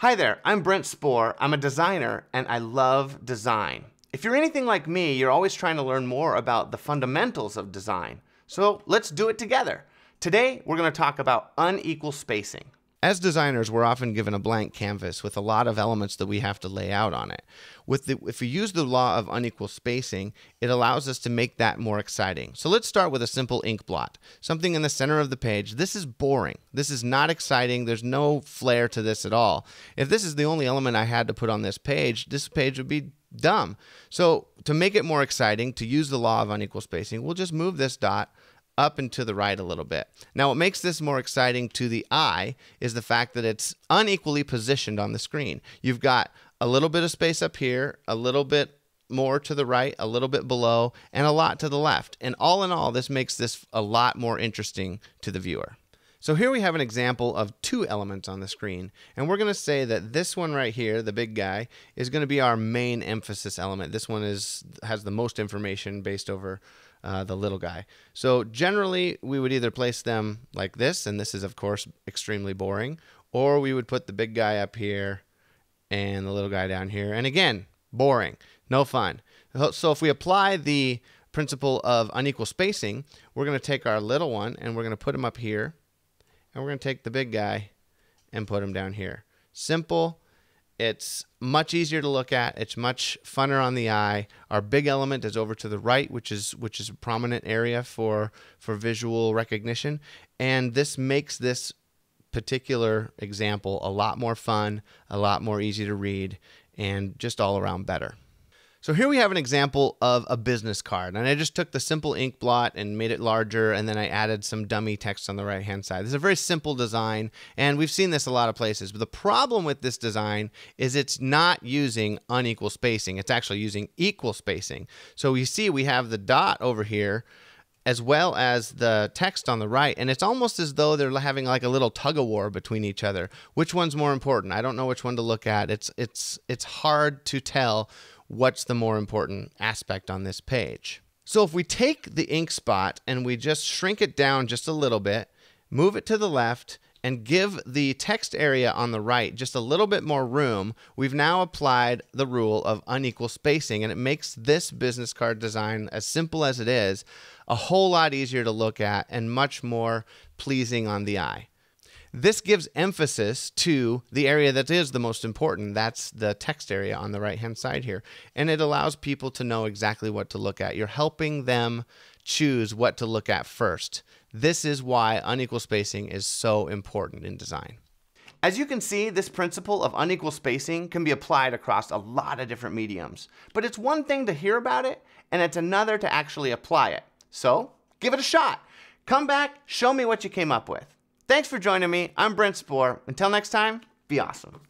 Hi there, I'm Brent Spore. I'm a designer and I love design. If you're anything like me, you're always trying to learn more about the fundamentals of design. So let's do it together. Today, we're going to talk about unequal spacing. As designers, we're often given a blank canvas with a lot of elements that we have to lay out on it. If we use the law of unequal spacing, it allows us to make that more exciting. So let's start with a simple ink blot. Something in the center of the page. This is boring. This is not exciting. There's no flair to this at all. If this is the only element I had to put on this page would be dumb. So to make it more exciting, to use the law of unequal spacing, we'll just move this dot up and to the right a little bit. Now, what makes this more exciting to the eye is the fact that it's unequally positioned on the screen. You've got a little bit of space up here, a little bit more to the right, a little bit below, and a lot to the left. And all in all, this makes this a lot more interesting to the viewer. So here we have an example of two elements on the screen, and we're going to say that this one right here, the big guy, is going to be our main emphasis element. This one has the most information based over the little guy. So generally, we would either place them like this, and this is, of course, extremely boring, or we would put the big guy up here and the little guy down here. And again, boring, no fun. So if we apply the principle of unequal spacing, we're going to take our little one and we're going to put him up here, and we're going to take the big guy and put him down here. Simple. It's much easier to look at. It's much funner on the eye. Our big element is over to the right, which is a prominent area for visual recognition. And this makes this particular example a lot more fun, a lot more easy to read, and just all around better. So here we have an example of a business card, and I just took the simple ink blot and made it larger, and then I added some dummy text on the right hand side. This is a very simple design, and we've seen this a lot of places, but the problem with this design is it's not using unequal spacing. It's actually using equal spacing. So you see we have the dot over here as well as the text on the right, and it's almost as though they're having like a little tug-of-war between each other. Which one's more important? I don't know which one to look at. It's hard to tell what's the more important aspect on this page. So if we take the ink spot and we just shrink it down just a little bit, move it to the left, and give the text area on the right just a little bit more room, we've now applied the rule of unequal spacing, and it makes this business card design, as simple as it is, a whole lot easier to look at and much more pleasing on the eye. This gives emphasis to the area that is the most important. That's the text area on the right-hand side here. And it allows people to know exactly what to look at. You're helping them choose what to look at first. This is why unequal spacing is so important in design. As you can see, this principle of unequal spacing can be applied across a lot of different mediums. But it's one thing to hear about it, and it's another to actually apply it. So, give it a shot. Come back, show me what you came up with. Thanks for joining me. I'm Brent Spore. Until next time, be awesome.